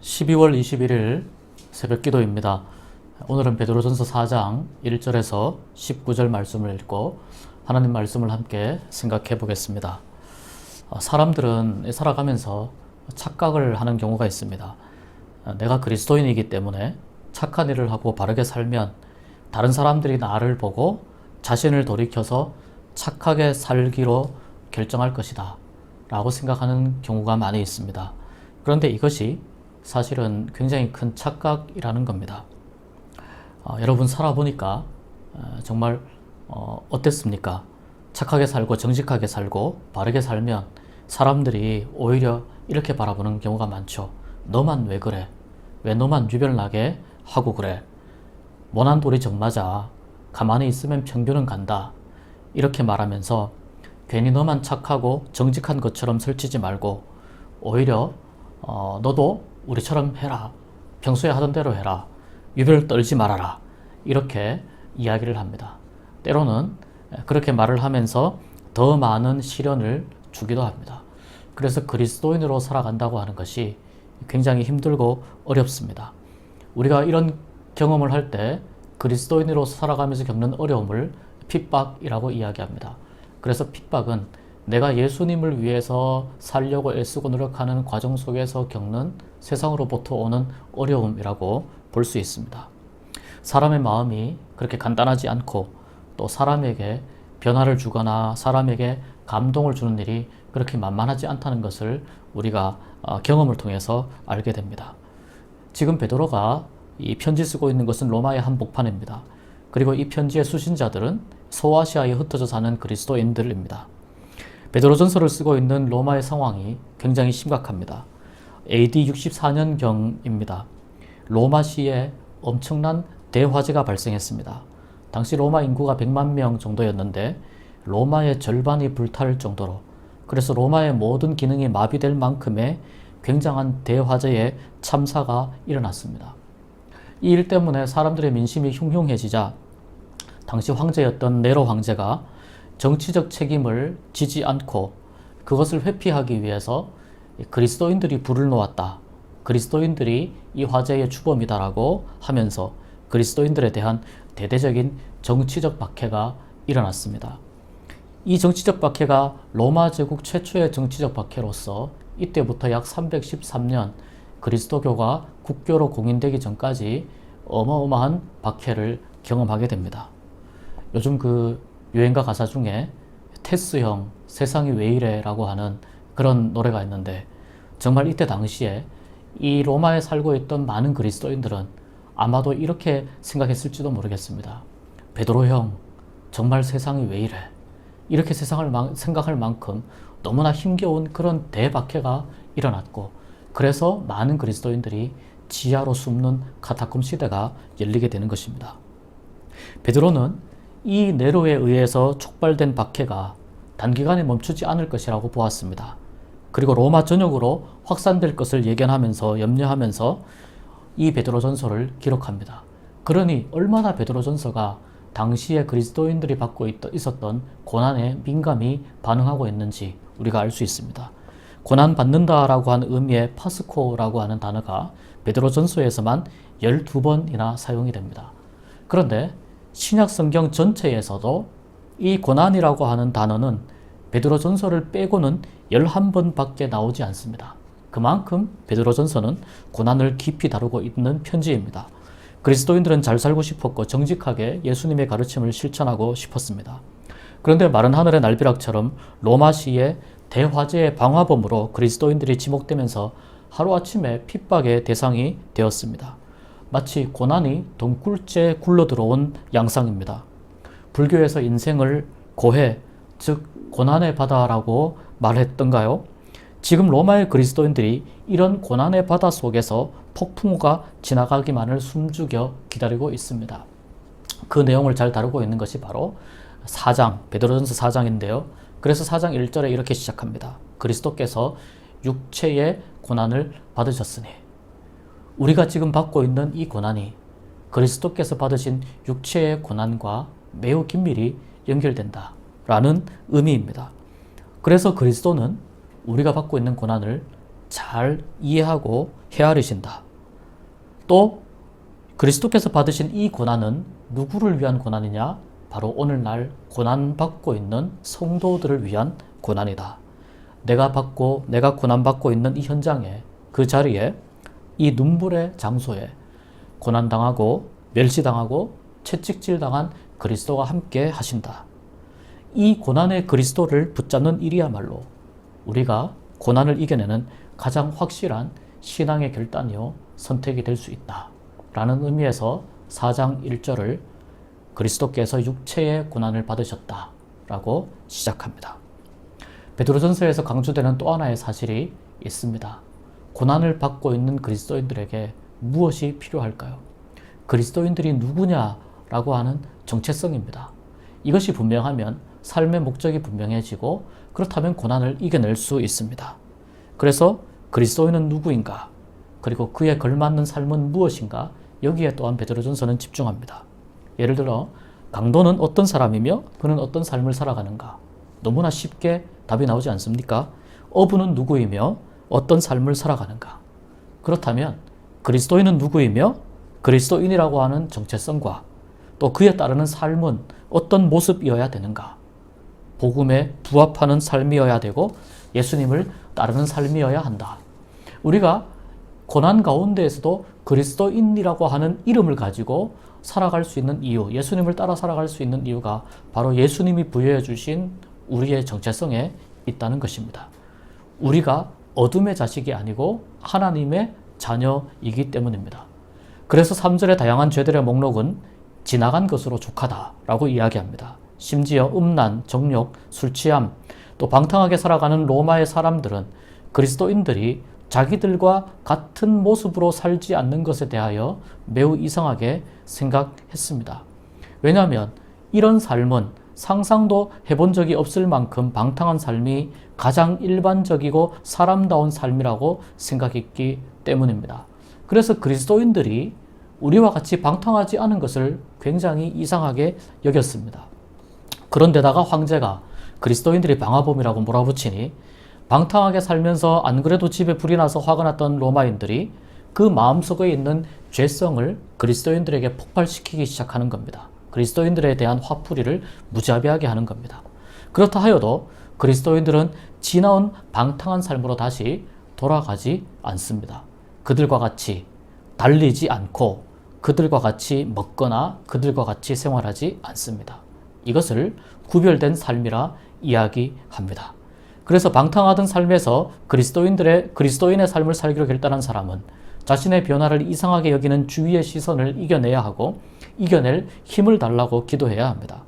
12월 21일 새벽 기도입니다. 오늘은 베드로전서 4장 1절에서 19절 말씀을 읽고 하나님 말씀을 함께 생각해 보겠습니다. 사람들은 살아가면서 착각을 하는 경우가 있습니다. 내가 그리스도인이기 때문에 착한 일을 하고 바르게 살면 다른 사람들이 나를 보고 자신을 돌이켜서 착하게 살기로 결정할 것이다 라고 생각하는 경우가 많이 있습니다. 그런데 이것이 사실은 굉장히 큰 착각이라는 겁니다. 여러분 살아보니까 정말 어땠습니까? 착하게 살고 정직하게 살고 바르게 살면 사람들이 오히려 이렇게 바라보는 경우가 많죠. 너만 왜 그래? 왜 너만 유별나게 하고 그래? 모난 돌이 정맞아. 가만히 있으면 평균은 간다. 이렇게 말하면서 괜히 너만 착하고 정직한 것처럼 설치지 말고 오히려 너도 우리처럼 해라. 평소에 하던 대로 해라. 유별 떨지 말아라. 이렇게 이야기를 합니다. 때로는 그렇게 말을 하면서 더 많은 시련을 주기도 합니다. 그래서 그리스도인으로 살아간다고 하는 것이 굉장히 힘들고 어렵습니다. 우리가 이런 경험을 할 때 그리스도인으로 살아가면서 겪는 어려움을 핍박이라고 이야기합니다. 그래서 핍박은 내가 예수님을 위해서 살려고 애쓰고 노력하는 과정 속에서 겪는 세상으로부터 오는 어려움이라고 볼 수 있습니다. 사람의 마음이 그렇게 간단하지 않고 또 사람에게 변화를 주거나 사람에게 감동을 주는 일이 그렇게 만만하지 않다는 것을 우리가 경험을 통해서 알게 됩니다. 지금 베드로가 이 편지 쓰고 있는 것은 로마의 한복판입니다. 그리고 이 편지의 수신자들은 소아시아에 흩어져 사는 그리스도인들입니다. 베드로전서를 쓰고 있는 로마의 상황이 굉장히 심각합니다. AD 64년경입니다. 로마시에 엄청난 대화재가 발생했습니다. 당시 로마 인구가 100만 명 정도였는데 로마의 절반이 불탈 정도로, 그래서 로마의 모든 기능이 마비될 만큼의 굉장한 대화재의 참사가 일어났습니다. 이 일 때문에 사람들의 민심이 흉흉해지자 당시 황제였던 네로 황제가 정치적 책임을 지지 않고 그것을 회피하기 위해서 그리스도인들이 불을 놓았다. 그리스도인들이 이 화재의 주범이다라고 하면서 그리스도인들에 대한 대대적인 정치적 박해가 일어났습니다. 이 정치적 박해가 로마 제국 최초의 정치적 박해로서 이때부터 약 313년 그리스도교가 국교로 공인되기 전까지 어마어마한 박해를 경험하게 됩니다. 요즘 그 유행가 가사 중에 테스형 세상이 왜 이래 라고 하는 그런 노래가 있는데 정말 이때 당시에 이 로마에 살고 있던 많은 그리스도인들은 아마도 이렇게 생각했을지도 모르겠습니다. 베드로 형, 정말 세상이 왜 이래? 이렇게 세상을 생각할 만큼 너무나 힘겨운 그런 대박해가 일어났고, 그래서 많은 그리스도인들이 지하로 숨는 카타콤 시대가 열리게 되는 것입니다. 베드로는 이 네로에 의해서 촉발된 박해가 단기간에 멈추지 않을 것이라고 보았습니다. 그리고 로마 전역으로 확산될 것을 예견하면서 염려하면서 이 베드로전서를 기록합니다. 그러니 얼마나 베드로전서가 당시에 그리스도인들이 받고 있었던 고난에 민감히 반응하고 있는지 우리가 알 수 있습니다. 고난 받는다라고 하는 의미의 파스코라고 하는 단어가 베드로전서에서만 12번이나 사용이 됩니다. 그런데 신약 성경 전체에서도 이 고난이라고 하는 단어는 베드로전서를 빼고는 11번밖에 나오지 않습니다. 그만큼 베드로전서는 고난을 깊이 다루고 있는 편지입니다. 그리스도인들은 잘 살고 싶었고 정직하게 예수님의 가르침을 실천하고 싶었습니다. 그런데 마른 하늘의 날벼락처럼 로마시의 대화재의 방화범으로 그리스도인들이 지목되면서 하루아침에 핍박의 대상이 되었습니다. 마치 고난이 동굴째 굴러들어온 양상입니다. 불교에서 인생을 고해, 즉 고난의 바다라고 말했던가요? 지금 로마의 그리스도인들이 이런 고난의 바다 속에서 폭풍우가 지나가기만을 숨죽여 기다리고 있습니다. 그 내용을 잘 다루고 있는 것이 바로 4장, 베드로전서 4장인데요. 그래서 4장 1절에 이렇게 시작합니다. 그리스도께서 육체의 고난을 받으셨으니, 우리가 지금 받고 있는 이 고난이 그리스도께서 받으신 육체의 고난과 매우 긴밀히 연결된다 라는 의미입니다. 그래서 그리스도는 우리가 받고 있는 고난을 잘 이해하고 헤아리신다. 또 그리스도께서 받으신 이 고난은 누구를 위한 고난이냐? 바로 오늘날 고난받고 있는 성도들을 위한 고난이다. 내가 고난받고 있는 이 현장에, 그 자리에, 이 눈물의 장소에 고난당하고 멸시당하고 채찍질당한 그리스도가 함께 하신다. 이 고난의 그리스도를 붙잡는 일이야말로 우리가 고난을 이겨내는 가장 확실한 신앙의 결단이요 선택이 될 수 있다 라는 의미에서 4장 1절을 그리스도께서 육체의 고난을 받으셨다 라고 시작합니다. 베드로전서에서 강조되는 또 하나의 사실이 있습니다. 고난을 받고 있는 그리스도인들에게 무엇이 필요할까요? 그리스도인들이 누구냐라고 하는 정체성입니다. 이것이 분명하면 삶의 목적이 분명해지고 그렇다면 고난을 이겨낼 수 있습니다. 그래서 그리스도인은 누구인가? 그리고 그에 걸맞는 삶은 무엇인가? 여기에 또한 베드로전서는 집중합니다. 예를 들어 강도는 어떤 사람이며 그는 어떤 삶을 살아가는가? 너무나 쉽게 답이 나오지 않습니까? 어부는 누구이며 어떤 삶을 살아가는가? 그렇다면 그리스도인은 누구이며 그리스도인이라고 하는 정체성과 또 그에 따르는 삶은 어떤 모습이어야 되는가? 복음에 부합하는 삶이어야 되고 예수님을 따르는 삶이어야 한다. 우리가 고난 가운데에서도 그리스도인이라고 하는 이름을 가지고 살아갈 수 있는 이유, 예수님을 따라 살아갈 수 있는 이유가 바로 예수님이 부여해 주신 우리의 정체성에 있다는 것입니다. 우리가 어둠의 자식이 아니고 하나님의 자녀이기 때문입니다. 그래서 3절의 다양한 죄들의 목록은 지나간 것으로 족하다라고 이야기합니다. 심지어 음란, 정욕, 술취함, 또 방탕하게 살아가는 로마의 사람들은 그리스도인들이 자기들과 같은 모습으로 살지 않는 것에 대하여 매우 이상하게 생각했습니다. 왜냐하면 이런 삶은 상상도 해본 적이 없을 만큼 방탕한 삶이 가장 일반적이고 사람다운 삶이라고 생각했기 때문입니다. 그래서 그리스도인들이 우리와 같이 방탕하지 않은 것을 굉장히 이상하게 여겼습니다. 그런데다가 황제가 그리스도인들이 방화범이라고 몰아붙이니 방탕하게 살면서 안 그래도 집에 불이 나서 화가 났던 로마인들이 그 마음속에 있는 죄성을 그리스도인들에게 폭발시키기 시작하는 겁니다. 그리스도인들에 대한 화풀이를 무자비하게 하는 겁니다. 그렇다 하여도 그리스도인들은 지나온 방탕한 삶으로 다시 돌아가지 않습니다. 그들과 같이 달리지 않고 그들과 같이 먹거나 그들과 같이 생활하지 않습니다. 이것을 구별된 삶이라 이야기합니다. 그래서 방탕하던 삶에서 그리스도인의 삶을 살기로 결단한 사람은 자신의 변화를 이상하게 여기는 주위의 시선을 이겨내야 하고 이겨낼 힘을 달라고 기도해야 합니다.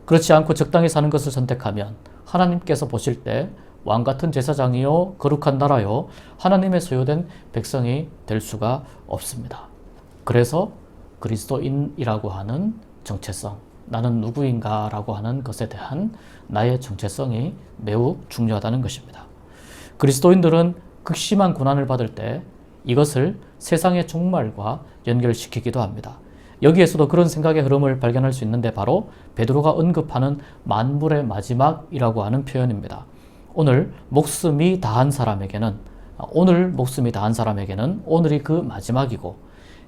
그렇지 않고 적당히 사는 것을 선택하면 하나님께서 보실 때 왕같은 제사장이요 거룩한 나라요 하나님의 소유된 백성이 될 수가 없습니다. 그래서 그리스도인이라고 하는 정체성, 나는 누구인가 라고 하는 것에 대한 나의 정체성이 매우 중요하다는 것입니다. 그리스도인들은 극심한 고난을 받을 때 이것을 세상의 종말과 연결시키기도 합니다. 여기에서도 그런 생각의 흐름을 발견할 수 있는데 바로 베드로가 언급하는 만물의 마지막이라고 하는 표현입니다. 오늘 목숨이 다한 사람에게는 오늘이 그 마지막이고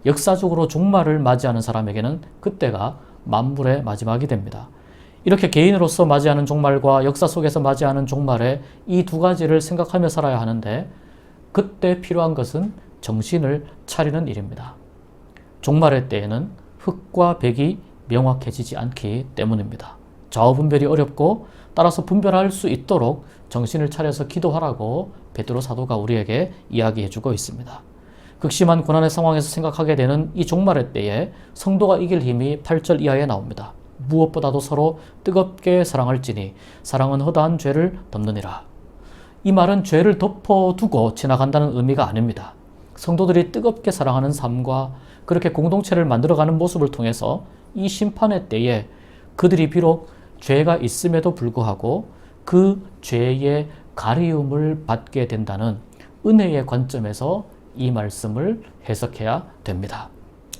역사적으로 종말을 맞이하는 사람에게는 그때가 만물의 마지막이 됩니다. 이렇게 개인으로서 맞이하는 종말과 역사 속에서 맞이하는 종말의 이 두 가지를 생각하며 살아야 하는데 그때 필요한 것은 정신을 차리는 일입니다. 종말의 때에는 흑과 백이 명확해지지 않기 때문입니다. 좌우분별이 어렵고 따라서 분별할 수 있도록 정신을 차려서 기도하라고 베드로 사도가 우리에게 이야기해주고 있습니다. 극심한 고난의 상황에서 생각하게 되는 이 종말의 때에 성도가 이길 힘이 8절 이하에 나옵니다. 무엇보다도 서로 뜨겁게 사랑할지니 사랑은 허다한 죄를 덮느니라. 이 말은 죄를 덮어두고 지나간다는 의미가 아닙니다. 성도들이 뜨겁게 사랑하는 삶과 그렇게 공동체를 만들어가는 모습을 통해서 이 심판의 때에 그들이 비록 죄가 있음에도 불구하고 그 죄의 가리움을 받게 된다는 은혜의 관점에서 이 말씀을 해석해야 됩니다.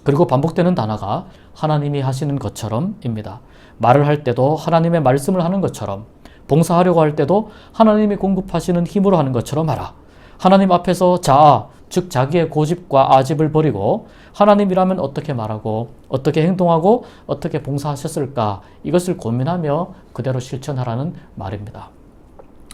그리고 반복되는 단어가 하나님이 하시는 것처럼입니다. 말을 할 때도 하나님의 말씀을 하는 것처럼, 봉사하려고 할 때도 하나님이 공급하시는 힘으로 하는 것처럼 하라. 하나님 앞에서 자아, 즉 자기의 고집과 아집을 버리고 하나님이라면 어떻게 말하고 어떻게 행동하고 어떻게 봉사하셨을까, 이것을 고민하며 그대로 실천하라는 말입니다.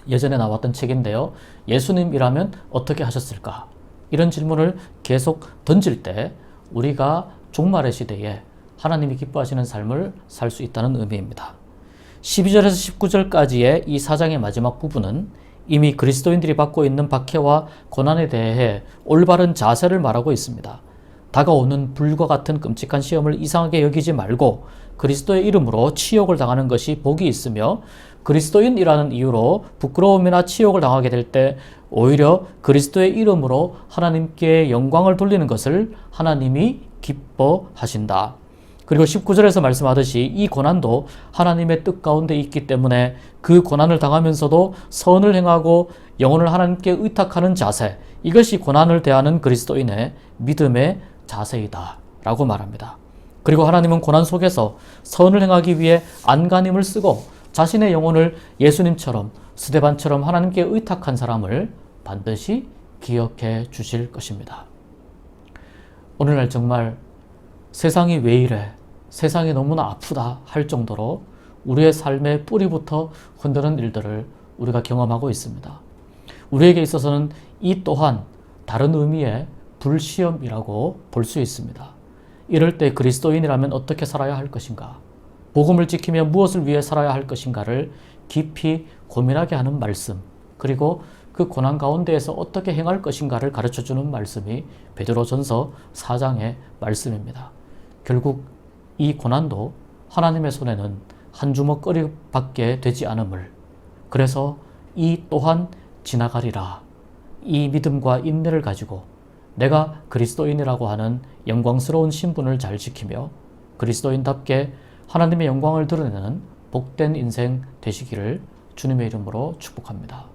예전에 나왔던 책인데요. 예수님이라면 어떻게 하셨을까? 이런 질문을 계속 던질 때 우리가 종말의 시대에 하나님이 기뻐하시는 삶을 살 수 있다는 의미입니다. 12절에서 19절까지의 이 4장의 마지막 부분은 이미 그리스도인들이 받고 있는 박해와 고난에 대해 올바른 자세를 말하고 있습니다. 다가오는 불과 같은 끔찍한 시험을 이상하게 여기지 말고 그리스도의 이름으로 치욕을 당하는 것이 복이 있으며, 그리스도인이라는 이유로 부끄러움이나 치욕을 당하게 될 때 오히려 그리스도의 이름으로 하나님께 영광을 돌리는 것을 하나님이 기뻐하신다. 그리고 19절에서 말씀하듯이 이 고난도 하나님의 뜻 가운데 있기 때문에 그 고난을 당하면서도 선을 행하고 영혼을 하나님께 의탁하는 자세, 이것이 고난을 대하는 그리스도인의 믿음의 자세이다 라고 말합니다. 그리고 하나님은 고난 속에서 선을 행하기 위해 안간힘을 쓰고 자신의 영혼을 예수님처럼 스데반처럼 하나님께 의탁한 사람을 반드시 기억해 주실 것입니다. 오늘날 정말 세상이 왜 이래? 세상이 너무나 아프다 할 정도로 우리의 삶의 뿌리부터 흔드는 일들을 우리가 경험하고 있습니다. 우리에게 있어서는 이 또한 다른 의미의 불시험이라고 볼 수 있습니다. 이럴 때 그리스도인이라면 어떻게 살아야 할 것인가? 복음을 지키며 무엇을 위해 살아야 할 것인가를 깊이 고민하게 하는 말씀, 그리고 그 고난 가운데에서 어떻게 행할 것인가를 가르쳐주는 말씀이 베드로전서 4장의 말씀입니다. 결국 이 고난도 하나님의 손에는 한 주먹거리밖에 되지 않음을, 그래서 이 또한 지나가리라, 이 믿음과 인내를 가지고 내가 그리스도인이라고 하는 영광스러운 신분을 잘 지키며 그리스도인답게 하나님의 영광을 드러내는 복된 인생 되시기를 주님의 이름으로 축복합니다.